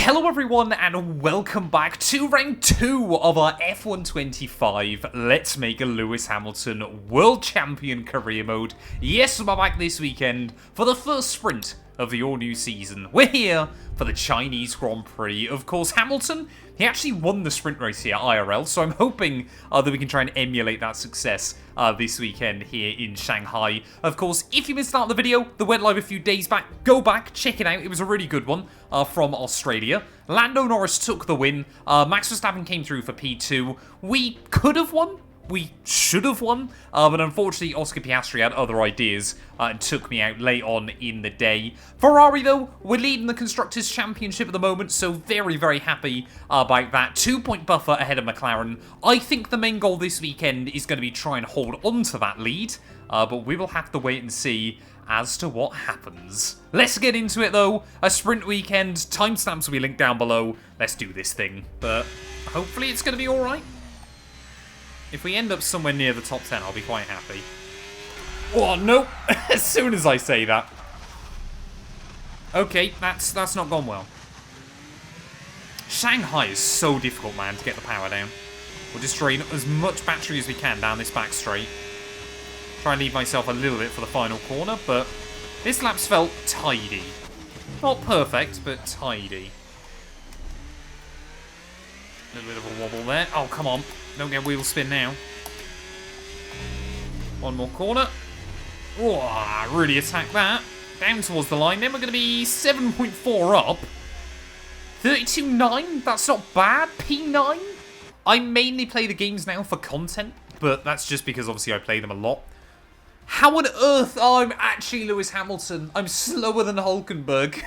Hello everyone and welcome back to round 2 of our F1 25 Let's Make a Lewis Hamilton World Champion career mode. Yes, we're back this weekend for the first sprint of the all-new season. We're here for the Chinese Grand Prix. Of course, Hamilton, he actually won the sprint race here, IRL, so I'm hoping that we can try and emulate that success this weekend here in Shanghai. Of course, if you missed out on the video that went live a few days back, go back, check it out. It was a really good one from Australia. Lando Norris took the win. Max Verstappen came through for P2. We could have won. We should have won, but unfortunately Oscar Piastri had other ideas and took me out late on in the day. Ferrari, though, we're leading the Constructors' Championship at the moment, so very, very happy about that. 2-point buffer ahead of McLaren. I think the main goal this weekend is going to be try and hold on to that lead, but we will have to wait and see as to what happens. Let's get into it, though. A sprint weekend, timestamps will be linked down below. Let's do this thing, but hopefully it's going to be alright. If we end up somewhere near the top 10, I'll be quite happy. Oh, no. As soon as I say that. Okay, that's not gone well. Shanghai is so difficult, man, to get the power down. We'll just drain as much battery as we can down this back straight. Try and leave myself a little bit for the final corner, but this lap's felt tidy. Not perfect, but tidy. A little bit of a wobble there. Oh, come on. Don't get wheel spin now. One more corner. Oh, really attack that. Down towards the line. Then we're going to be 7.4 up. 32.9. That's not bad. P9. I mainly play the games now for content, but that's just because obviously I play them a lot. How on earth? Oh, I'm actually Lewis Hamilton. I'm slower than Hulkenberg.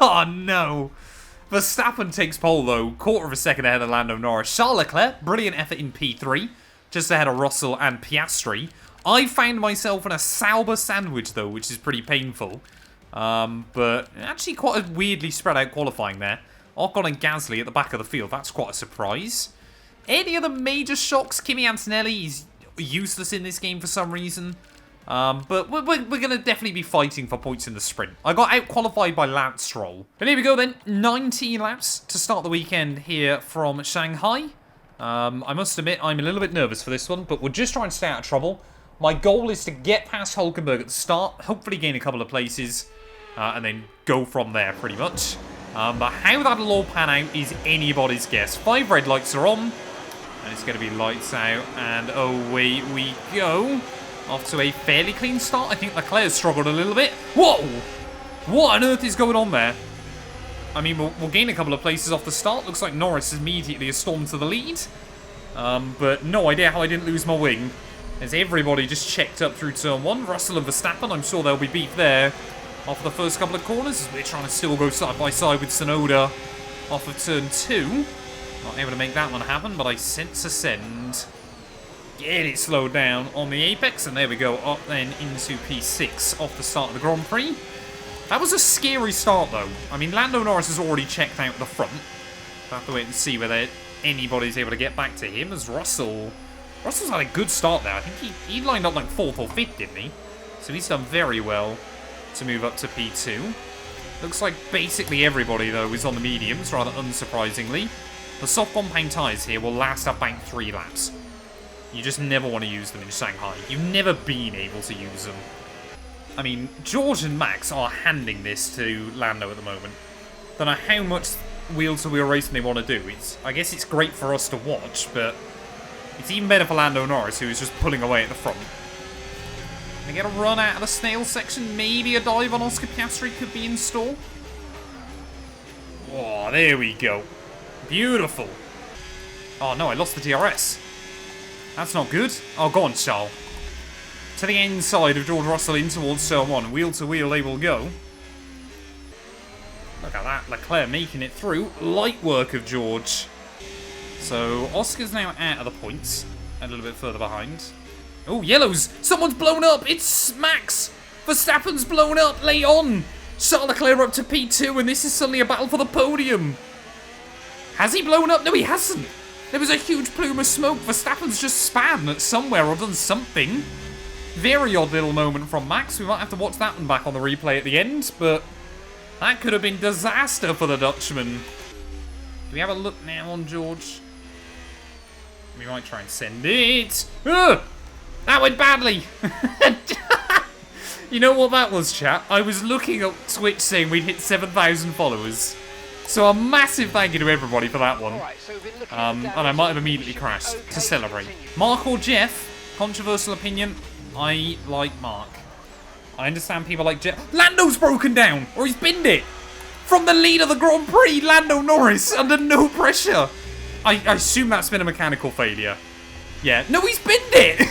Oh, no. Verstappen takes pole, though, quarter of a second ahead of Lando Norris. Charles Leclerc, brilliant effort in P3, just ahead of Russell and Piastri. I found myself in a Sauber sandwich, though, which is pretty painful. But actually quite a weirdly spread out qualifying there. Ocon and Gasly at the back of the field, that's quite a surprise. Any other major shocks? Kimi Antonelli is useless in this game for some reason. But we're going to definitely be fighting for points in the sprint. I got out-qualified by Lance Stroll. But here we go then. 19 laps to start the weekend here from Shanghai. I must admit, I'm a little bit nervous for this one, but we'll just try and stay out of trouble. My goal is to get past Hulkenberg at the start, hopefully gain a couple of places, and then go from there pretty much. But how that'll all pan out is anybody's guess. 5 red lights are on, and it's going to be lights out, and away we go. Off to a fairly clean start. I think Leclerc struggled a little bit. Whoa! What on earth is going on there? I mean, we'll gain a couple of places off the start. Looks like Norris immediately has stormed to the lead. But no idea how I didn't lose my wing. As everybody just checked up through turn 1. Russell and Verstappen, I'm sure there'll be beef there. Off the first couple of corners. We're trying to still go side by side with Tsunoda off of turn 2. Not able to make that one happen, but I sense a send. Get it slowed down on the apex, and there we go, up then into P6 off the start of the Grand Prix. That was a scary start, though. I mean, Lando Norris has already checked out the front. We'll have to wait and see whether anybody's able to get back to him, as Russell's had a good start there. I think he lined up like 4th or 5th, didn't he? So he's done very well to move up to P2. Looks like basically everybody, though, is on the mediums, rather unsurprisingly. The soft compound tyres here will last about 3 laps. You just never want to use them in Shanghai. You've never been able to use them. I mean, George and Max are handing this to Lando at the moment. Don't know how much wheel-to-wheel racing they want to do. I guess it's great for us to watch, but it's even better for Lando Norris, who is just pulling away at the front. Can they get a run out of the snail section? Maybe a dive on Oscar Piastri could be in store. Oh, there we go. Beautiful. Oh no, I lost the DRS. That's not good. Oh, go on, Charles. To the inside of George Russell in towards turn 1. Wheel to wheel they will go. Look at that. Leclerc making it through. Light work of George. So, Oscar's now out of the points. A little bit further behind. Oh, yellows. Someone's blown up. It's Max. Verstappen's blown up late on. Charles Leclerc up to P2, and this is suddenly a battle for the podium. Has he blown up? No, he hasn't. There was a huge plume of smoke. Verstappen's just span somewhere or done something. Very odd little moment from Max. We might have to watch that one back on the replay at the end, but that could have been disaster for the Dutchman. we have a look now on George? We might try and send it. Ugh! That went badly. You know what that was, chat? I was looking at Twitch saying we'd hit 7,000 followers. So a massive thank you to everybody for that one. And I might have immediately crashed to celebrate. Mark or Jeff? Controversial opinion. I like Mark. I understand people like Jeff. Lando's broken down, or he's binned it. From the lead of the Grand Prix, Lando Norris, under no pressure. I assume that's been a mechanical failure. Yeah. No, he's binned it.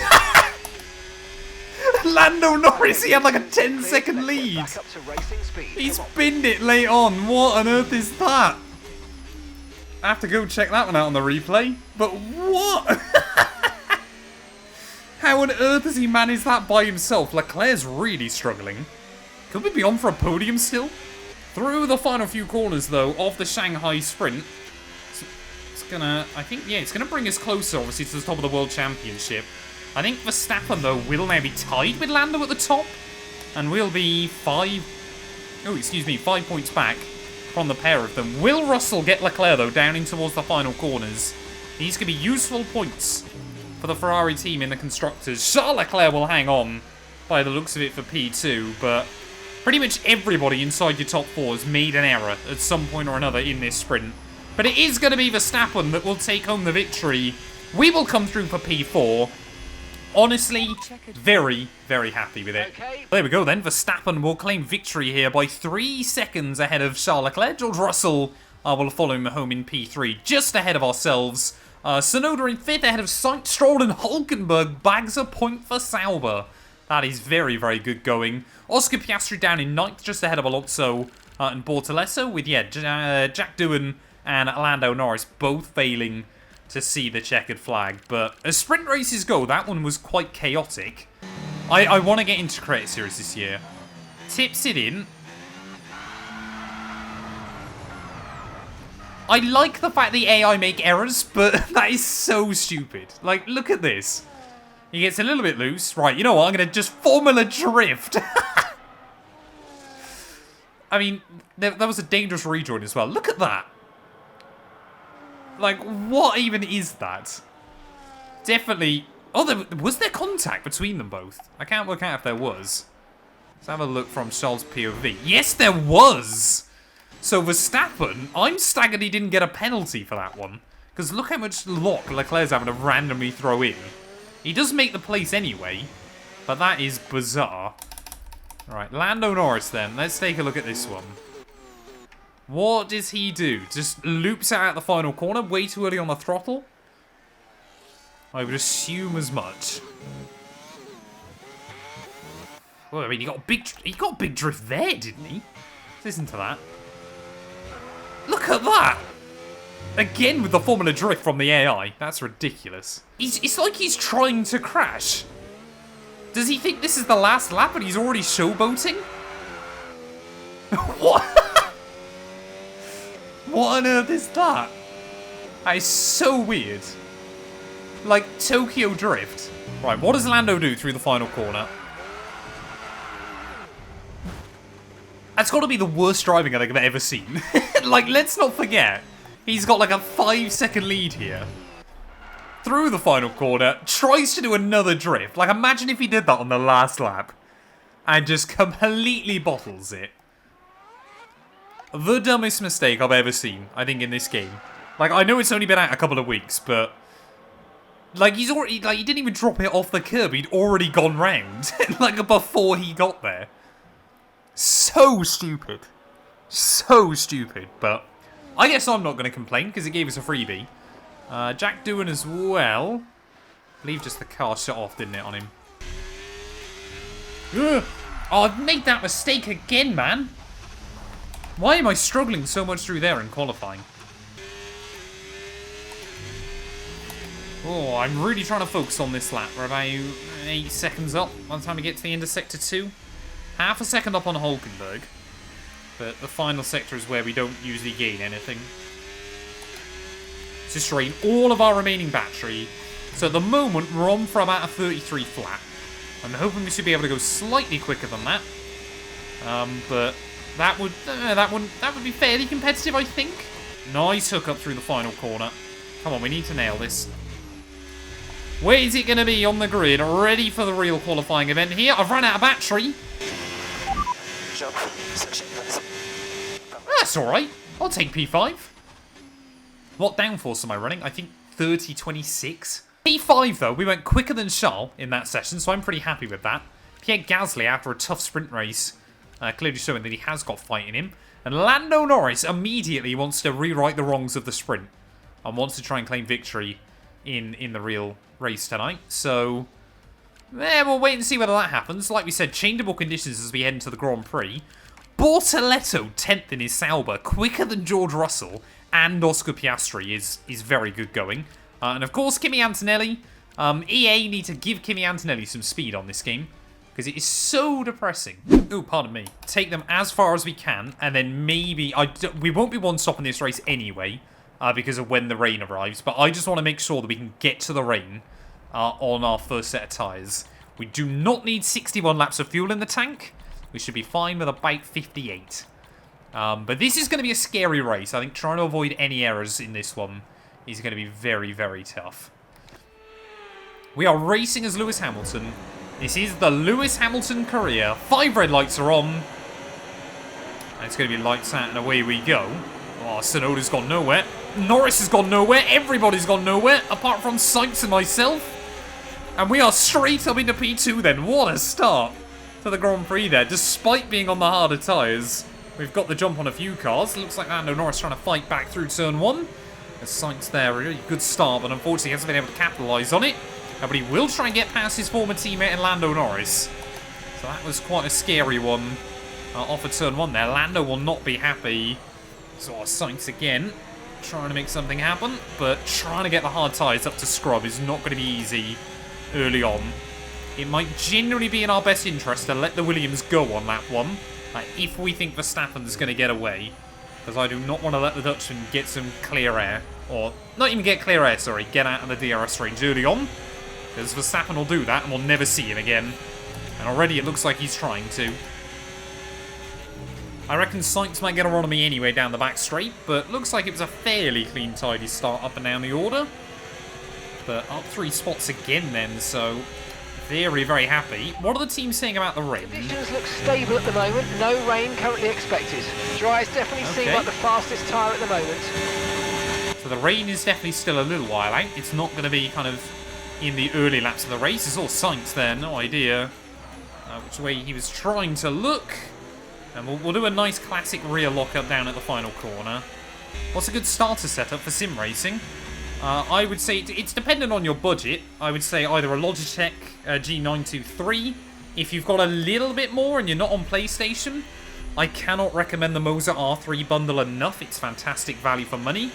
Lando Norris, he had like a 10-second lead. He's binned it late on. What on earth is that? I have to go check that one out on the replay. But what? How on earth has he managed that by himself? Leclerc's really struggling. Could we be on for a podium still? Through the final few corners, though, of the Shanghai sprint. It's gonna, I think, yeah, it's gonna bring us closer, obviously, to the top of the World Championship. I think Verstappen, though, will now be tied with Lando at the top. And we'll be 5 points back from the pair of them. Will Russell get Leclerc, though, down in towards the final corners? These could be useful points for the Ferrari team in the Constructors. Charles Leclerc will hang on by the looks of it for P2, but pretty much everybody inside your top 4 has made an error at some point or another in this sprint. But it is going to be Verstappen that will take home the victory. We will come through for P4. Honestly, very, very happy with it. Okay. There we go then. Verstappen will claim victory here by 3 seconds ahead of Charles Leclerc. George Russell will follow him home in P3, just ahead of ourselves. Sonoda in 5th ahead of Sainz, Stroll and Hulkenberg bags a point for Sauber. That is very, very good going. Oscar Piastri down in 9th, just ahead of Alonso and Bortolesso, with, yeah, Jack Doohan and Lando Norris both failing to see the checkered flag. But as sprint races go, that one was quite chaotic. I want to get into Creator Series this year. Tips it in. I like the fact the AI make errors, but that is so stupid. Like, look at this. He gets a little bit loose. Right, you know what? I'm going to just Formula Drift. I mean, that was a dangerous rejoin as well. Look at that. Like, what even is that? Definitely... Oh, was there contact between them both? I can't work out if there was. Let's have a look from Charles' POV. Yes, there was! So Verstappen, I'm staggered he didn't get a penalty for that one. Because look how much lock Leclerc's having to randomly throw in. He does make the place anyway, but that is bizarre. Alright, Lando Norris then. Let's take a look at this one. What does he do? Just loops out at the final corner, way too early on the throttle? I would assume as much. Well, I mean, he got a big drift there, didn't he? Listen to that. Look at that! Again with the Formula Drift from the AI. That's ridiculous. It's like he's trying to crash. Does he think this is the last lap and he's already showboating? What? What on earth is that? That is so weird. Like Tokyo Drift. Right, what does Lando do through the final corner? That's got to be the worst driving I think I've ever seen. Like, let's not forget. He's got like a 5-second lead here. Through the final corner, tries to do another drift. Like, imagine if he did that on the last lap. And just completely bottles it. The dumbest mistake I've ever seen, I think, in this game. Like, I know it's only been out a couple of weeks, but... Like, he's already... Like, he didn't even drop it off the curb. He'd already gone round. Like, before he got there. So stupid. So stupid, but... I guess I'm not going to complain, because it gave us a freebie. Jack Doohan as well. I believe just the car shut off, didn't it, on him? Ugh. Oh, I've made that mistake again, man. Why am I struggling so much through there in qualifying? Oh, I'm really trying to focus on this lap. We're about 8 seconds up by the time we get to the end of Sector 2. Half a second up on Hulkenberg. But the final sector is where we don't usually gain anything. It's just drain all of our remaining battery. So at the moment, we're on for about a 33 flat. I'm hoping we should be able to go slightly quicker than that. But that would be fairly competitive, I think. Nice hook up through the final corner. Come on, we need to nail this. Where is it going to be on the grid? Ready for the real qualifying event here. I've run out of battery. That's alright. I'll take P5. What downforce am I running? I think 30.26. P5, though, we went quicker than Charles in that session, so I'm pretty happy with that. Pierre Gasly, after a tough sprint race, clearly showing that he has got fight in him. And Lando Norris immediately wants to rewrite the wrongs of the sprint and wants to try and claim victory in the real race tonight. So, we'll wait and see whether that happens. Like we said, changeable conditions as we head into the Grand Prix. Bortoletto 10th in his Sauber, quicker than George Russell and Oscar Piastri is very good going. And of course, Kimi Antonelli. EA need to give Kimi Antonelli some speed on this game, because it is so depressing. Ooh, pardon me. Take them as far as we can, and then maybe... we won't be one-stopping this race anyway, because of when the rain arrives, but I just want to make sure that we can get to the rain on our first set of tyres. We do not need 61 laps of fuel in the tank. We should be fine with about 58. But this is going to be a scary race. I think trying to avoid any errors in this one is going to be very, very tough. We are racing as Lewis Hamilton. This is the Lewis Hamilton career. 5 red lights are on. And it's going to be lights out and away we go. Oh, Tsunoda's gone nowhere. Norris has gone nowhere. Everybody's gone nowhere, apart from Sainz and myself. And we are straight up into P2 then. What a start to the Grand Prix there, despite being on the harder tyres. We've got the jump on a few cars. Looks like Lando Norris trying to fight back through turn 1. There's Sainz there, really good start, but unfortunately hasn't been able to capitalise on it. But he will try and get past his former teammate in Lando Norris. So that was quite a scary one off of turn 1 there. Lando will not be happy. So Sainz again, trying to make something happen, but trying to get the hard tyres up to scrub is not going to be easy early on. It might genuinely be in our best interest to let the Williams go on lap 1, if we think Verstappen's going to get away. Because I do not want to let the Dutchman get some clear air. Or, not even get clear air, sorry. Get out of the DRS range early on. Because Verstappen will do that and we'll never see him again. And already it looks like he's trying to. I reckon Sainz might get a run on me anyway down the back straight. But looks like it was a fairly clean, tidy start up and down the order. But up 3 spots again then, so... very, very happy. What are the teams saying about the rain? Conditions look stable at the moment. No rain currently expected. Dries definitely seem like the fastest tyre at the moment. So the rain is definitely still a little while out. It's not going to be kind of in the early laps of the race. It's all Sainz there. No idea which way he was trying to look. And we'll do a nice classic rear lockup down at the final corner. What's a good starter setup for sim racing? I would say it's dependent on your budget. I would say either a Logitech G923. If you've got a little bit more and you're not on PlayStation, I cannot recommend the Moser R3 bundle enough. It's fantastic value for money.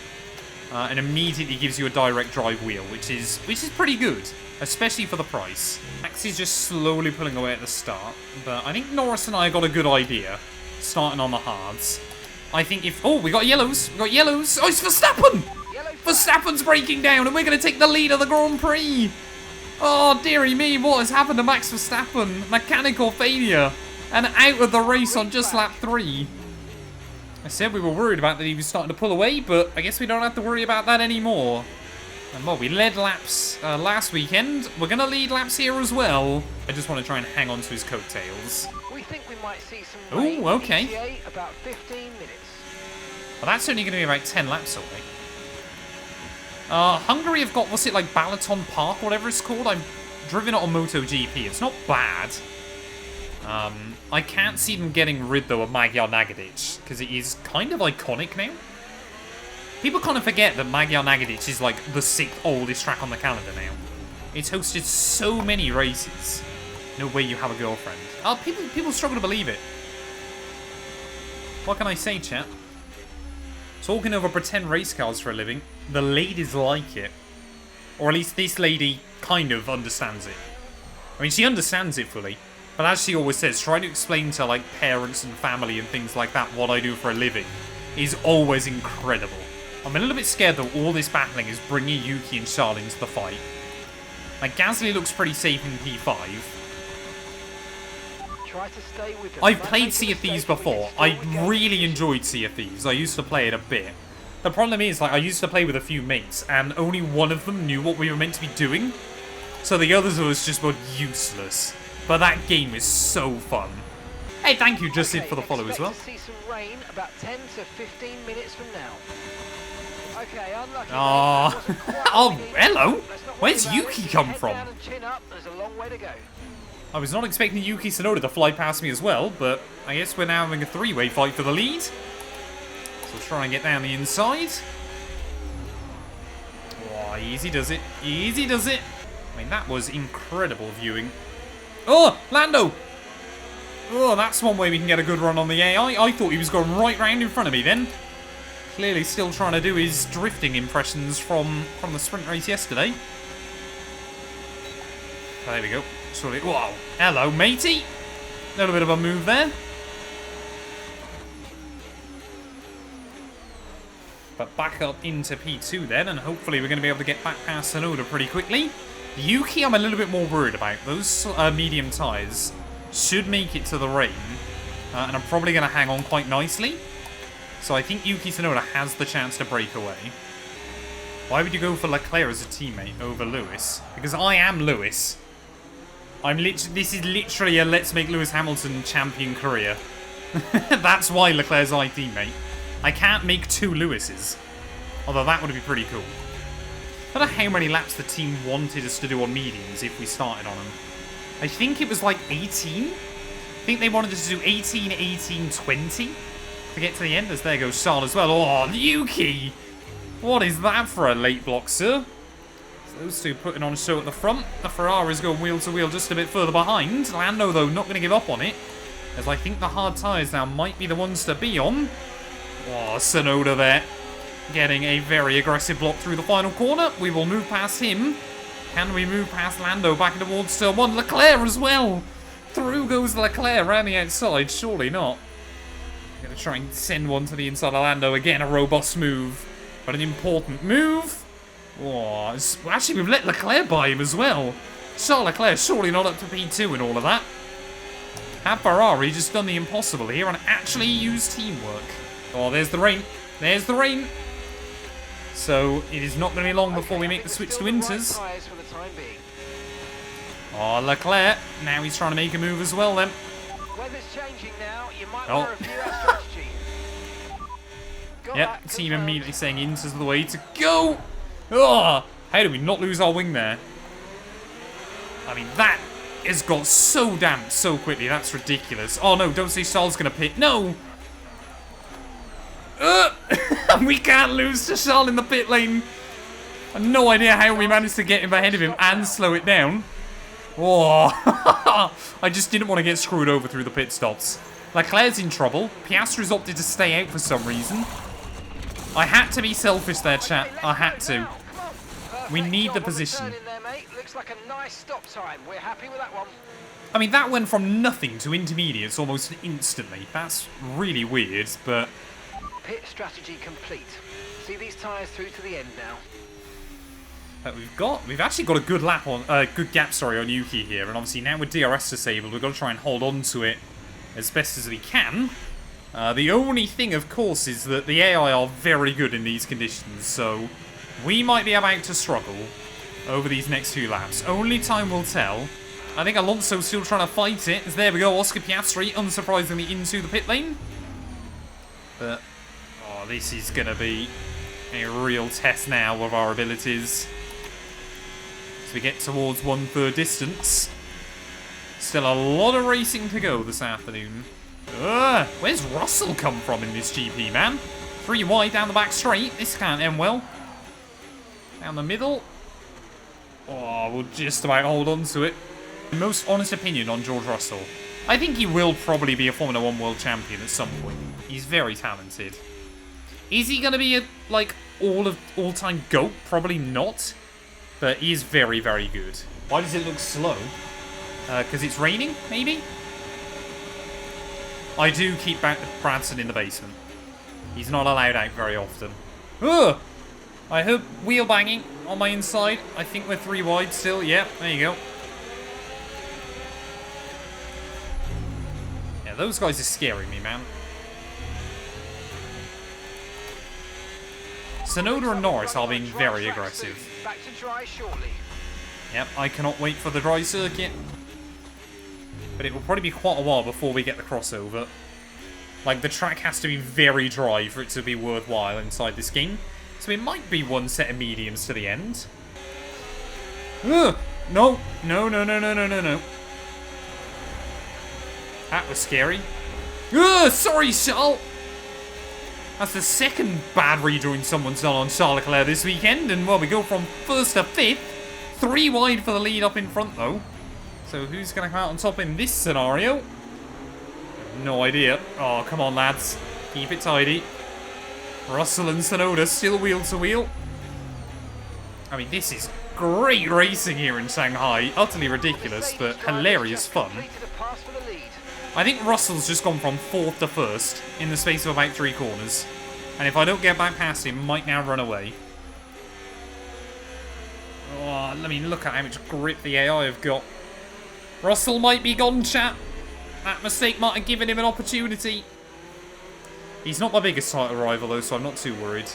And immediately gives you a direct drive wheel, which is pretty good, especially for the price. Max is just slowly pulling away at the start, but I think Norris and I got a good idea, starting on the hards. I think if... oh, we got yellows! We got yellows! Oh, it's Verstappen! Verstappen's breaking down, and we're going to take the lead of the Grand Prix! Oh, dearie me, what has happened to Max Verstappen? Mechanical failure, and out of the race on just lap 3. I said we were worried about that he was starting to pull away, but I guess we don't have to worry about that anymore. And well, we led laps last weekend. We're going to lead laps here as well. I just want to try and hang on to his coattails. We think we might see some rain. Ooh, okay. About 15 minutes. Well, that's only going to be about 10 laps away. Hungary have got, what's it, like Balaton Park, whatever it's called? I've driven it on MotoGP. It's not bad. I can't see them getting rid, though, of Magyar Nagadic, because it is kind of iconic now. People kind of forget that Magyar Nagadic is, like, the 6th oldest track on the calendar now. It's hosted so many races. No way you have a girlfriend. People struggle to believe it. What can I say, chat? Talking over pretend race cars for a living, the ladies like it. Or at least this lady kind of understands it. I mean, she understands it fully. But as she always says, trying to explain to, like, parents and family and things like that what I do for a living is always incredible. I'm a little bit scared that all this battling is bringing Yuki and Charles into the fight. Like, Gasly looks pretty safe in P5. Try to stay with them. I've played Sea of Thieves before. I really enjoyed Sea of Thieves. I used to play it a bit. The problem is, like, I used to play with a few mates, and only one of them knew what we were meant to be doing. So the others was just about useless. But that game is so fun. Hey, thank you, Justin, for the follow as well. To see some rain about 10 to 15 minutes from now. Okay, unlucky. Oh, hello. Where's Yuki come from? There's a long way to go. I was not expecting Yuki Tsunoda to fly past me as well, but I guess we're now having a three-way fight for the lead. So we'll try and get down the inside. Oh, easy does it. Easy does it. I mean, that was incredible viewing. Oh, Lando! Oh, that's one way we can get a good run on the AI. I thought he was going right round in front of me then. Clearly still trying to do his drifting impressions from the sprint race yesterday. Oh, there we go. Sorry. Wow. Hello, matey. A little bit of a move there. But back up into P2 then, and hopefully we're going to be able to get back past Tsunoda pretty quickly. Yuki, I'm a little bit more worried about. Those medium tyres should make it to the rain, and I'm probably going to hang on quite nicely. So I think Yuki Tsunoda has the chance to break away. Why would you go for Leclerc as a teammate over Lewis? Because I am Lewis. This is literally a let's make Lewis Hamilton champion career. That's why Leclerc's my teammate. I can't make two Lewises. Although that would be pretty cool. I don't know how many laps the team wanted us to do on mediums if we started on them. I think it was like 18. I think they wanted us to do 18, 18, 20 to get to the end. As there goes Charles as well. Oh, Yuki! What is that for a late block, sir? So those two putting on a show at the front. The Ferrari's going wheel to wheel just a bit further behind. Lando, though, not going to give up on it. As I think the hard tyres now might be the ones to be on. Oh, Tsunoda there. Getting a very aggressive block through the final corner. We will move past him. Can we move past Lando back towards turn one? Leclerc as well. Through goes Leclerc around the outside. Surely not. Going to try and send one to the inside of Lando. Again, a robust move. But an important move. Oh, actually, we've let Leclerc by him as well. Charles Leclerc surely not up to P2 and all of that. Have Ferrari just done the impossible here and actually used teamwork? Oh, there's the rain. There's the rain. So it is not going to be long before we make the switch to inters. Oh, Leclerc. Now he's trying to make a move as well then. Weather's changing now. You might want to review our strategy. Yep, team immediately saying inters the way to go. Oh, how do we not lose our wing there? I mean, that has got so damped so quickly. That's ridiculous. Oh no, don't say Charles going to pit. No! We can't lose to Charles in the pit lane. I have no idea how we managed to get him ahead of him and slow it down. Oh, I just didn't want to get screwed over through the pit stops. Leclerc's in trouble. Piastri's opted to stay out for some reason. I had to be selfish there, chat. I had to. We need the position. Looks like a nice stop time. We're happy with that one. I mean, that went from nothing to intermediates almost instantly. That's really weird, but... Pit strategy complete. See these tyres through to the end now. We've actually got a good lap on, good gap, sorry, on Yuki here, and obviously now with DRS disabled, we've got to try and hold on to it as best as we can. The only thing, of course, is that the AI are very good in these conditions, so we might be about to struggle over these next few laps. Only time will tell. I think Alonso's still trying to fight it, as there we go, Oscar Piastri, unsurprisingly, into the pit lane. But, oh, this is going to be a real test now of our abilities. As we get towards 1/3 distance. Still a lot of racing to go this afternoon. Where's Russell come from in this GP, man? 3 wide down the back straight. This can't end well. Down the middle. Oh, we'll just about hold on to it. Most honest opinion on George Russell. I think he will probably be a Formula 1 world champion at some point. He's very talented. Is he going to be a, like, all-time GOAT? Probably not. But he is very, very good. Why does it look slow? Because it's raining, maybe? I do keep Branson in the basement. He's not allowed out very often. Ugh! I hope wheel banging on my inside. I think we're 3 wide still. Yep, there you go. Yeah, those guys are scaring me, man. Tsunoda and Norris are being very aggressive. Back to dry shortly. Yep, I cannot wait for the dry circuit. But it will probably be quite a while before we get the crossover. Like, the track has to be very dry for it to be worthwhile inside this game. So it might be one set of mediums to the end. Ugh! No! No, no, no, no, no, no, no. That was scary. Ugh! Sorry, Charles! That's the second bad rejoin someone's done on Charles Leclerc this weekend. And, well, we go from first to fifth. 3 wide for the lead up in front, though. So who's going to come out on top in this scenario? No idea. Oh, come on, lads. Keep it tidy. Russell and Tsunoda still wheel to wheel. I mean, this is great racing here in Shanghai. Utterly ridiculous, but hilarious fun. I think Russell's just gone from 4th to 1st in the space of about 3 corners. And if I don't get back past him, might now run away. Oh, I mean, look at how much grip the AI have got. Russell might be gone, chat. That mistake might have given him an opportunity. He's not my biggest title rival, though, so I'm not too worried.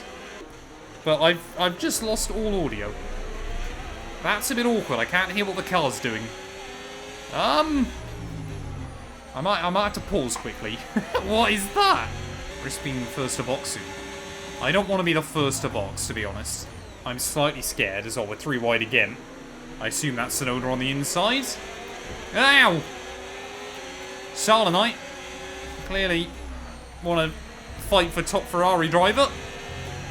But I've just lost all audio. That's a bit awkward. I can't hear what the car's doing. I might have to pause quickly. What is that? Risk being first to box soon. I don't want to be the first to box, to be honest. I'm slightly scared as well. We're 3 wide again. I assume that's Tsunoda on the inside. Ow! Charles and I clearly want to fight for top Ferrari driver.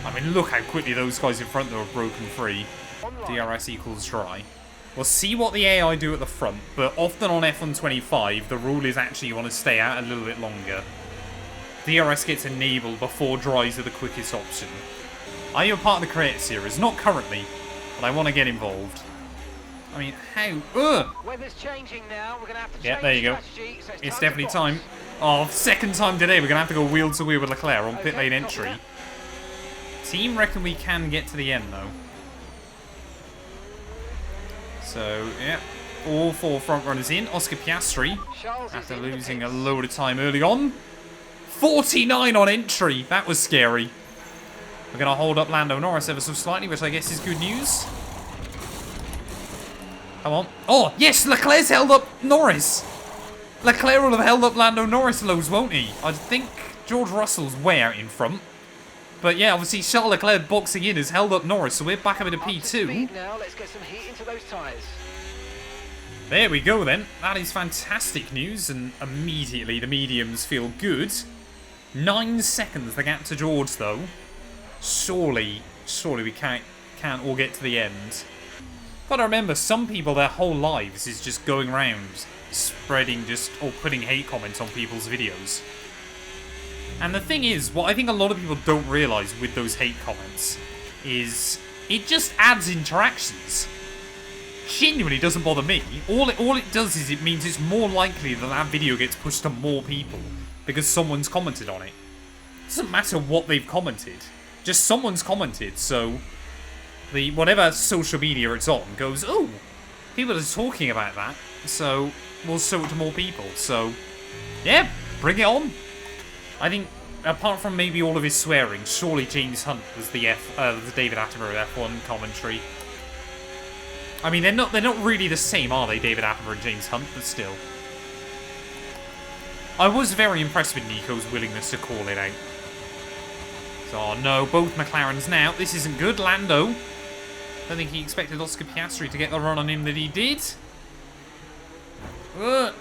I mean, look how quickly those guys in front, though, have broken free. DRS equals dry. We'll see what the AI do at the front, but often on F125, the rule is actually you want to stay out a little bit longer. DRS gets enabled before dries are the quickest option. I am a part of the Creator Series, not currently, but I want to get involved. I mean, how? Weather's changing now. We're gonna have to yeah, there you go. So it's definitely time. Oh, second time today, we're going to have to go wheel to wheel with Leclerc on pit lane entry. Team reckon we can get to the end, though. So, yeah, all 4 front runners in. Oscar Piastri, after losing a load of time early on. 49 on entry. That was scary. We're going to hold up Lando Norris ever so slightly, which I guess is good news. Come on. Oh, yes, Leclerc's held up Norris. Leclerc will have held up Lando Norris loads, won't he? I think George Russell's way out in front. But yeah, obviously Charles Leclerc boxing in has held up Norris, so we're back up into P2. Now, let's get some heat into those tyres. There we go then. That is fantastic news, and immediately the mediums feel good. 9 seconds the gap to George, though. Surely we can't all get to the end. Gotta remember, some people, their whole lives is just going around spreading or putting hate comments on people's videos. And the thing is, what I think a lot of people don't realise with those hate comments is it just adds interactions. Genuinely doesn't bother me. All it does is it means it's more likely that that video gets pushed to more people because someone's commented on it. It doesn't matter what they've commented. Just someone's commented, so the whatever social media it's on goes, oh, people are talking about that, so we'll show it to more people. So, yeah, bring it on. I think, apart from maybe all of his swearing, surely James Hunt was the David Attenborough F1 commentary. I mean, they're not really the same, are they, David Attenborough and James Hunt? But still, I was very impressed with Nico's willingness to call it out. So, oh no, both McLarens now. This isn't good. Lando, don't think he expected Oscar Piastri to get the run on him that he did. We're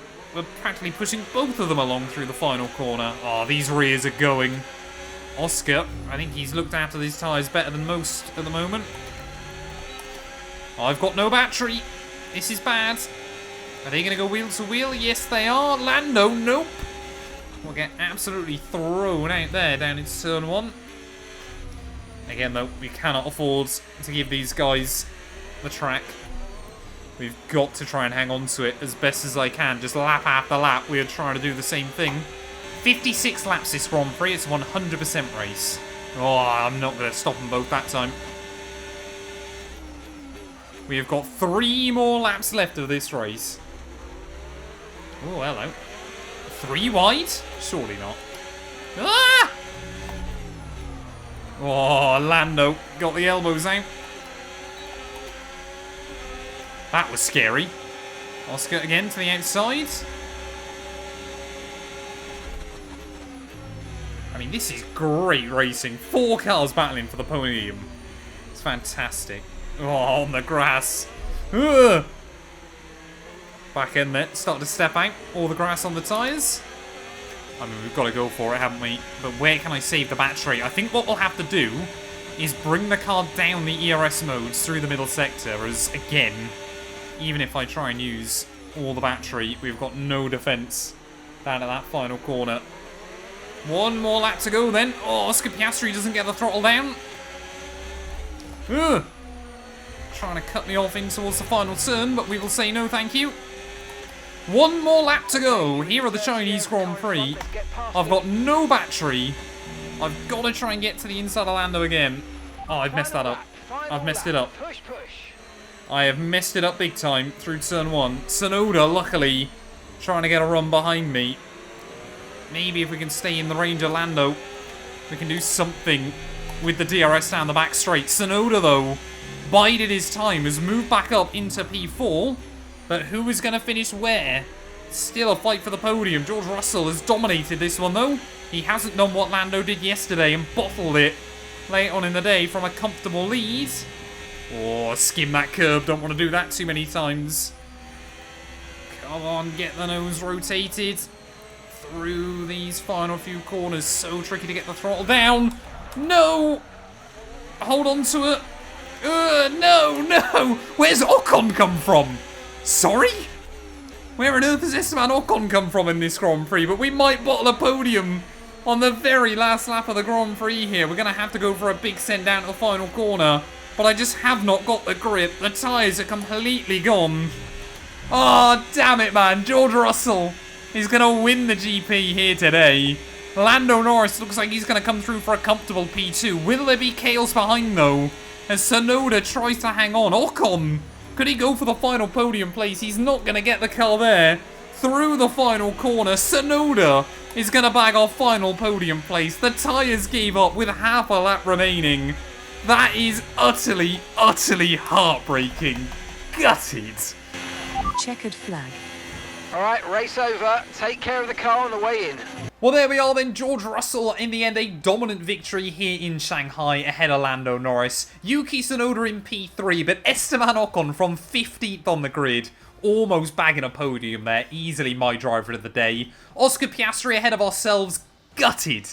practically pushing both of them along through the final corner. Oh, these rears are going. Oscar, I think he's looked after these tyres better than most at the moment. I've got no battery. This is bad. Are they going to go wheel to wheel? Yes, they are. Lando, nope. We'll get absolutely thrown out there down into turn 1. Again, though, we cannot afford to give these guys the track. We've got to try and hang on to it as best as I can. Just lap after lap, we are trying to do the same thing. 56 laps this Grand Prix. It's a 100% race. Oh, I'm not going to stop them both that time. We have got 3 more laps left of this race. Oh, hello. 3 wide? Surely not. Ah! Oh, Lando got the elbows out. That was scary. Oscar again to the outside. I mean, this is great racing. 4 cars battling for the podium. It's fantastic. Oh, on the grass. Ugh. Back in there, starting to step out. All the grass on the tyres. I mean, we've got to go for it, haven't we? But where can I save the battery? I think what we'll have to do is bring the car down the ERS modes through the middle sector, as, again, even if I try and use all the battery, we've got no defense down at that final corner. One more lap to go then. Oh, Oscar Piastri doesn't get the throttle down. Ugh. Trying to cut me off in towards the final turn, but we will say no thank you. One more lap to go. Here are the Chinese Grand Prix. I've got no battery. I've got to try and get to the inside of Lando again. Oh, I've messed that up. I've messed it up. I have messed it up big time through turn 1. Tsunoda, luckily, trying to get a run behind me. Maybe if we can stay in the range of Lando, we can do something with the DRS down the back straight. Tsunoda, though, bided his time, has moved back up into P4. But who is going to finish where? Still a fight for the podium. George Russell has dominated this one, though. He hasn't done what Lando did yesterday and bottled it late on in the day from a comfortable lead. Oh, skim that curb. Don't want to do that too many times. Come on, get the nose rotated through these final few corners. So tricky to get the throttle down. No! Hold on to it. No! Where's Ocon come from? Sorry? Where on earth has Esteban Ocon come from in this Grand Prix? But we might bottle a podium on the very last lap of the Grand Prix here. We're going to have to go for a big send down to the final corner. But I just have not got the grip. The tyres are completely gone. Oh, damn it, man. George Russell is going to win the GP here today. Lando Norris looks like he's going to come through for a comfortable P2. Will there be chaos behind, though? As Tsunoda tries to hang on. Ocon, could he go for the final podium place? He's not going to get the car there. Through the final corner, Tsunoda is going to bag our final podium place. The tyres gave up with half a lap remaining. That is utterly, utterly heartbreaking. Gutted. Checkered flag. All right, race over. Take care of the car on the way in. Well, there we are then. George Russell, in the end, a dominant victory here in Shanghai ahead of Lando Norris. Yuki Tsunoda in P3, but Esteban Ocon from 15th on the grid. Almost bagging a podium there. Easily my driver of the day. Oscar Piastri ahead of ourselves. Gutted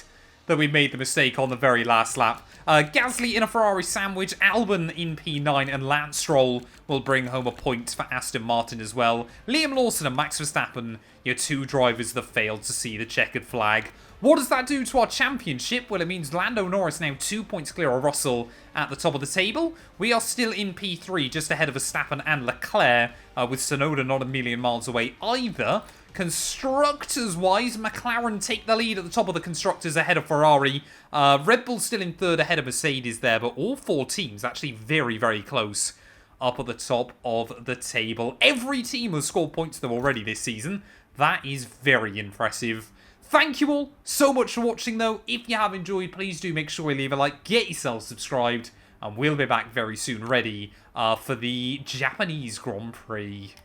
that we made the mistake on the very last lap. Gasly in a Ferrari sandwich, Albon in P9, and Lance Stroll will bring home a point for Aston Martin as well. Liam Lawson and Max Verstappen, your 2 drivers that failed to see the checkered flag. What does that do to our championship? Well, it means Lando Norris now 2 points clear of Russell at the top of the table. We are still in P3, just ahead of Verstappen and Leclerc, with Tsunoda not a million miles away either. Constructors-wise, McLaren take the lead at the top of the Constructors ahead of Ferrari. Red Bull still in 3rd ahead of Mercedes there, but all 4 teams actually very, very close up at the top of the table. Every team has scored points though already this season. That is very impressive. Thank you all so much for watching though. If you have enjoyed, please do make sure you leave a like, get yourself subscribed, and we'll be back very soon ready for the Japanese Grand Prix.